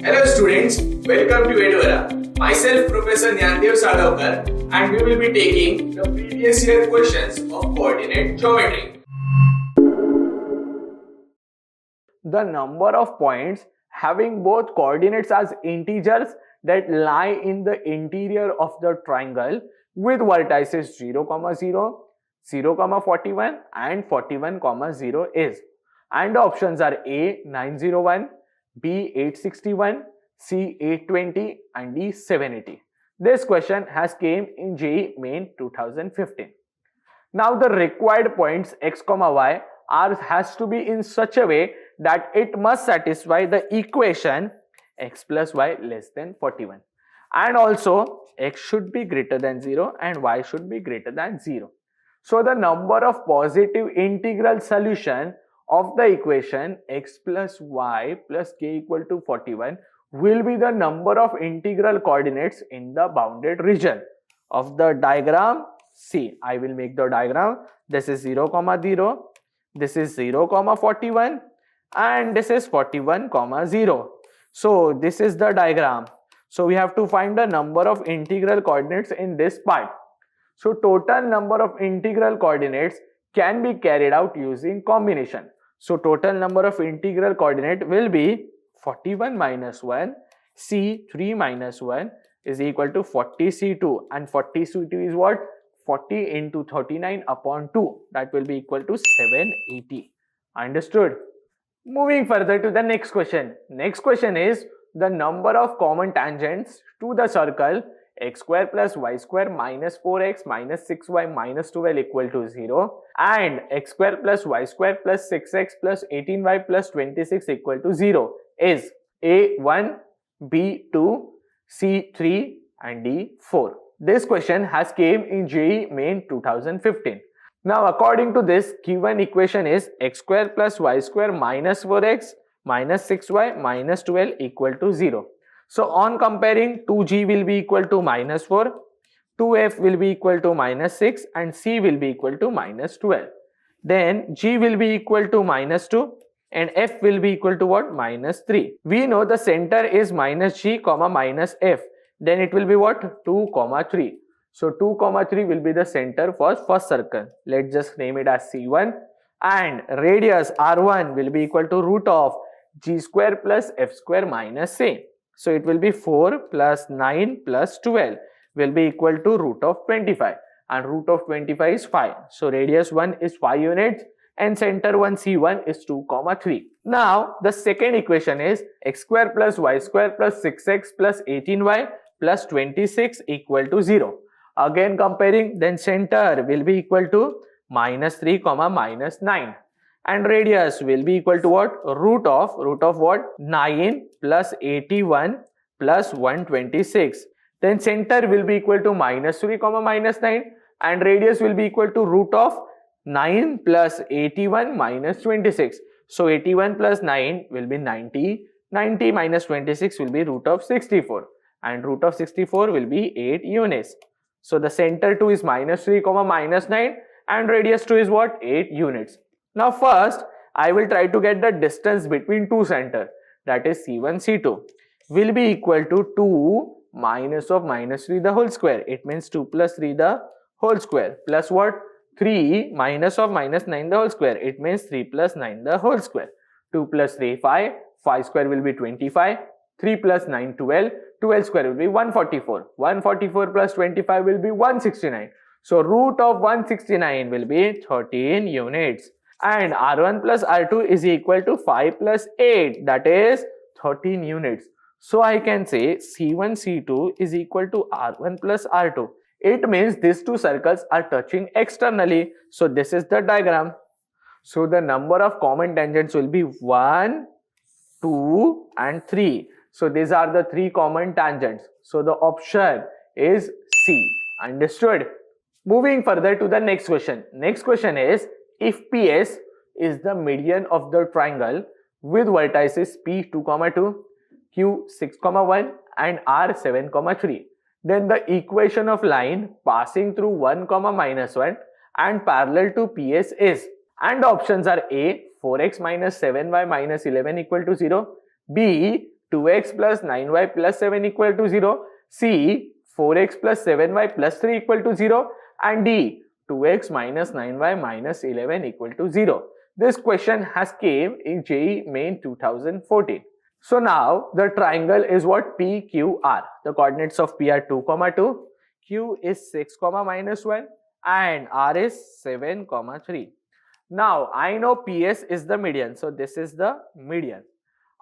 Hello students, welcome to Eduauraa. Myself Professor Dnyandeo Salgaonkar and we will be taking the previous year questions of coordinate geometry. The number of points having both coordinates as integers that lie in the interior of the triangle with vertices 0, 0, 0, 41 and 41, 0 is, and the options are A 901, B 861, C 820 and D 780. This question has came in JEE Main 2015. Now the required points x, y has to be in such a way that it must satisfy the equation x plus y less than 41, and also x should be greater than 0 and y should be greater than 0. So the number of positive integral solution of the equation x plus y plus k equal to 41 will be the number of integral coordinates in the bounded region of the diagram. See, I will make the diagram. This is 0, 0, this is 0, 41 and this is 41, 0. So this is the diagram. So we have to find the number of integral coordinates in this part. So total number of integral coordinates can be carried out using combination. So total number of integral coordinate will be 41 minus 1 C3 minus 1 is equal to 40 C2, and 40 C2 is what? 40 into 39 upon 2, that will be equal to 780. Understood? Moving further to the next question. Next question is the number of common tangents to the circle x square plus y square minus 4x minus 6y minus 12 equal to 0 and x square plus y square plus 6x plus 18y plus 26 equal to 0 is A1, B2, C3 and D4. This question has came in JEE Main 2015. Now according to this, given equation is x square plus y square minus 4x minus 6y minus 12 equal to 0. So on comparing, 2g will be equal to minus 4, 2f will be equal to minus 6 and c will be equal to minus 12. Then g will be equal to minus 2 and f will be equal to what? Minus 3. We know the center is minus g comma minus f. Then it will be what? 2, 3. So 2, 3 will be the center for first circle. Let's just name it as C1, and radius R1 will be equal to root of g square plus f square minus c. So it will be 4 plus 9 plus 12 will be equal to root of 25, and root of 25 is 5. So radius 1 is 5 units and center 1 C1 is 2, 3. Now the second equation is x square plus y square plus 6x plus 18y plus 26 equal to 0. Again comparing, then center will be equal to minus 3, minus 9. And radius will be equal to what? Root of what? 9 plus 81 plus 126. Then center will be equal to minus 3, minus 9. And radius will be equal to root of 9 plus 81 minus 26. So 81 plus 9 will be 90. 90 minus 26 will be root of 64. And root of 64 will be 8 units. So the center 2 is minus 3, minus 9 and radius 2 is what? 8 units. Now first I will try to get the distance between two center, that is C1, C2 will be equal to 2 minus of minus 3 the whole square. It means 2 plus 3 the whole square plus what? 3 minus of minus 9 the whole square. It means 3 plus 9 the whole square. 2 plus 3 5, 5 square will be 25, 3 plus 9 12, 12 square will be 144, 144 plus 25 will be 169. So root of 169 will be 13 units, and R1 plus R2 is equal to 5 plus 8, that is 13 units. So I can say C1 C2 is equal to R1 plus R2. It means these two circles are touching externally. So this is the diagram. So the number of common tangents will be 1, 2 and 3. So these are the three common tangents. So the option is C. Understood? Moving further to the next question. Next question is, if PS is the median of the triangle with vertices P2, 2, Q6, 1 and R7, 3, then the equation of line passing through 1, minus 1 and parallel to PS is, and the options are A 4x minus 7y minus 11 equal to 0, B 2x plus 9y plus 7 equal to 0, C 4x plus 7y plus 3 equal to 0, and D 2x minus 9y minus 11 equal to 0. This question has came in JEE Main 2014. So now the triangle is what? PQR. The coordinates of P are 2, 2, Q is 6, minus 1, and R is 7, 3. Now I know PS is the median, so this is the median.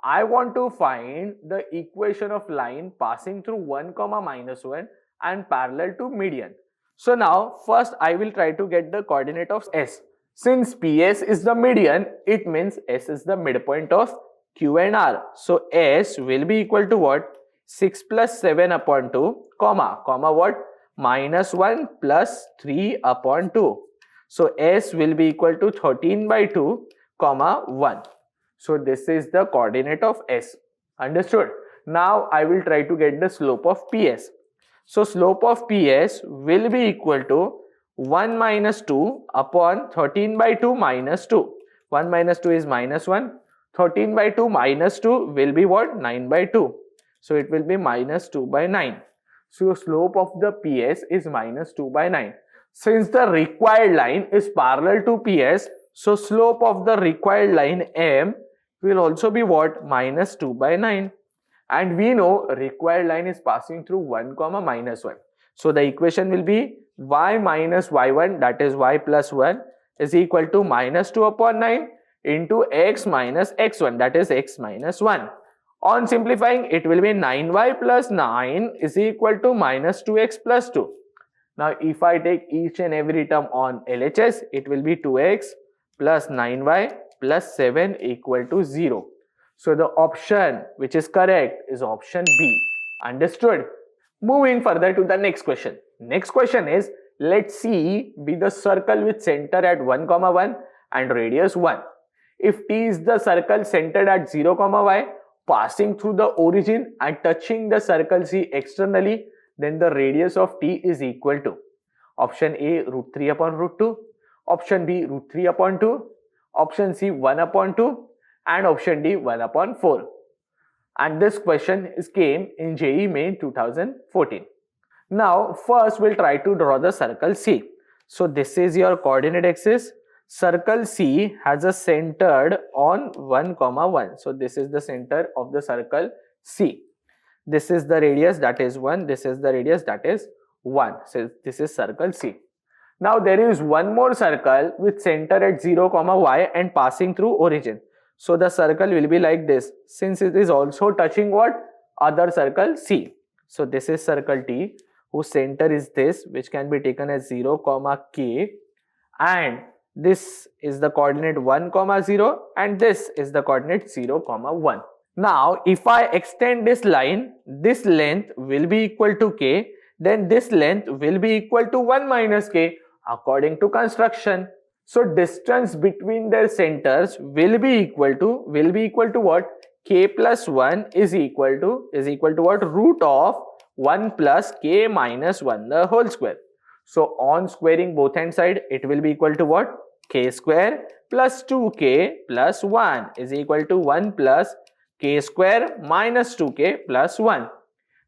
I want to find the equation of line passing through 1, minus 1 and parallel to median. So now first I will try to get the coordinate of S. Since PS is the median, it means S is the midpoint of Q and R. So S will be equal to what? 6 plus 7 upon 2, comma what? Minus 1 plus 3 upon 2. So S will be equal to 13 by 2, comma 1. So this is the coordinate of S. Understood? Now I will try to get the slope of PS. So slope of PS will be equal to 1 minus 2 upon 13 by 2 minus 2. 1 minus 2 is minus 1. 13 by 2 minus 2 will be what? 9 by 2. So it will be minus 2 by 9. So slope of the PS is minus 2 by 9. Since the required line is parallel to PS, so slope of the required line M will also be what? Minus 2 by 9. And we know required line is passing through 1, minus 1. So the equation will be y minus y1, that is y plus 1, is equal to minus 2 upon 9 into x minus x1, that is x minus 1. On simplifying, it will be 9y plus 9 is equal to minus 2x plus 2. Now if I take each and every term on LHS, it will be 2x plus 9y plus 7 equal to 0. So the option which is correct is option B. Understood? Moving further to the next question. Next question is, let C be the circle with center at 1, 1 and radius 1. If T is the circle centered at 0, y, passing through the origin and touching the circle C externally, then the radius of T is equal to option A root 3 upon root 2, option B root 3 upon 2, option C 1 upon 2, and option D 1 upon 4. And this question came in JEE Main 2014. Now first we'll try to draw the circle C. So this is your coordinate axis. Circle C has a centered on 1, 1. So this is the center of the circle C. This is the radius, that is 1. This is the radius, that is 1. So this is circle C. Now there is one more circle with center at 0, y and passing through origin. So the circle will be like this, since it is also touching what? Other circle C. So this is circle T, whose center is this, which can be taken as 0, k, and this is the coordinate 1, 0, and this is the coordinate 0, 1. Now if I extend this line, this length will be equal to k, then this length will be equal to 1 minus k according to construction. So distance between their centers will be equal to what? K plus 1 is equal to what? Root of 1 plus k minus 1 the whole square. So on squaring both hand side, it will be equal to what? K square plus 2k plus 1 is equal to 1 plus k square minus 2k plus 1.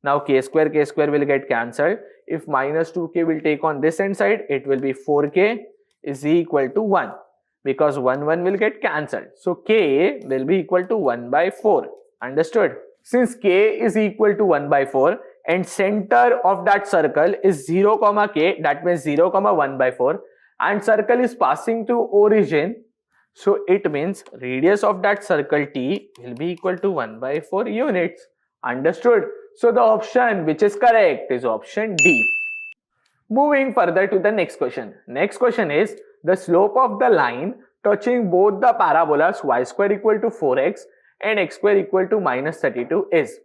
Now k square will get cancelled. If minus 2k will take on this hand side, it will be 4k is equal to 1, because 1 will get cancelled. So k will be equal to 1 by 4. Understood? Since k is equal to 1 by 4 and center of that circle is 0, k, that means 0, 1 by 4, and circle is passing through origin, so it means radius of that circle T will be equal to 1 by 4 units. Understood? So the option which is correct is option D. Moving further to the next question. Next question is, the slope of the line touching both the parabolas y square equal to 4x and x square equal to minus 32 is,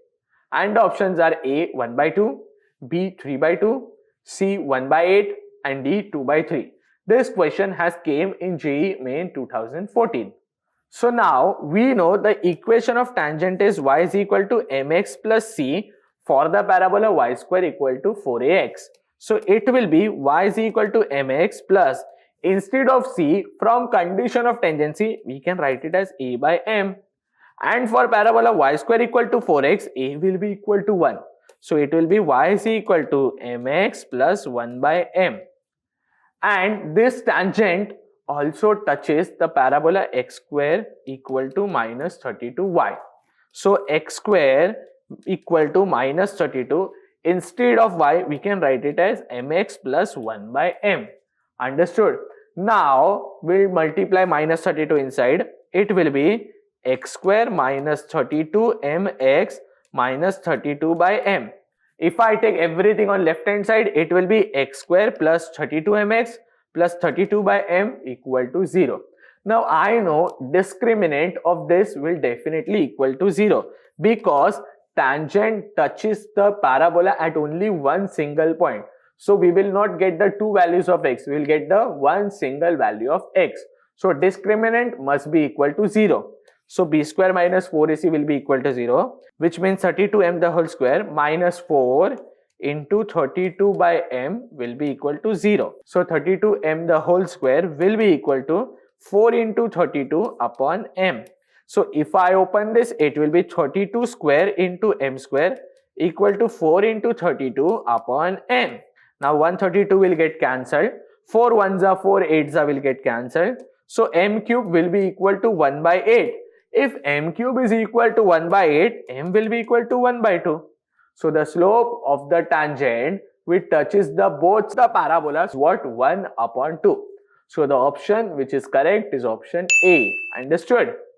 and the options are A 1 by 2, B 3 by 2, C 1 by 8, and D 2 by 3. This question has came in JEE Main 2014. So now we know the equation of tangent is y is equal to mx plus c for the parabola y square equal to 4ax. So it will be y is equal to mx plus, instead of c, from condition of tangency we can write it as a by m, And for parabola y square equal to 4x, a will be equal to 1. So it will be y is equal to mx plus 1 by m. And this tangent also touches the parabola x square equal to minus 32y. So x square equal to minus 32. Instead of y, we can write it as mx plus 1 by m. Understood? Now, we'll multiply minus 32 inside. It will be x square minus 32 mx minus 32 by m. If I take everything on left hand side, it will be x square plus 32 mx plus 32 by m equal to 0. Now I know discriminant of this will definitely equal to 0 because tangent touches the parabola at only one single point. So we will not get the two values of x, we will get the one single value of x. So discriminant must be equal to 0. So b square minus 4ac will be equal to 0, which means 32m the whole square minus 4 into 32 by m will be equal to 0. So 32m the whole square will be equal to 4 into 32 upon m. So if I open this, it will be 32 square into m square equal to 4 into 32 upon m. Now 132 will get cancelled. 4 1s are 4 8s are will get cancelled. So m cube will be equal to 1 by 8. If m cube is equal to 1 by 8, m will be equal to 1 by 2. So the slope of the tangent which touches both the parabolas what 1 upon 2. So the option which is correct is option A. Understood?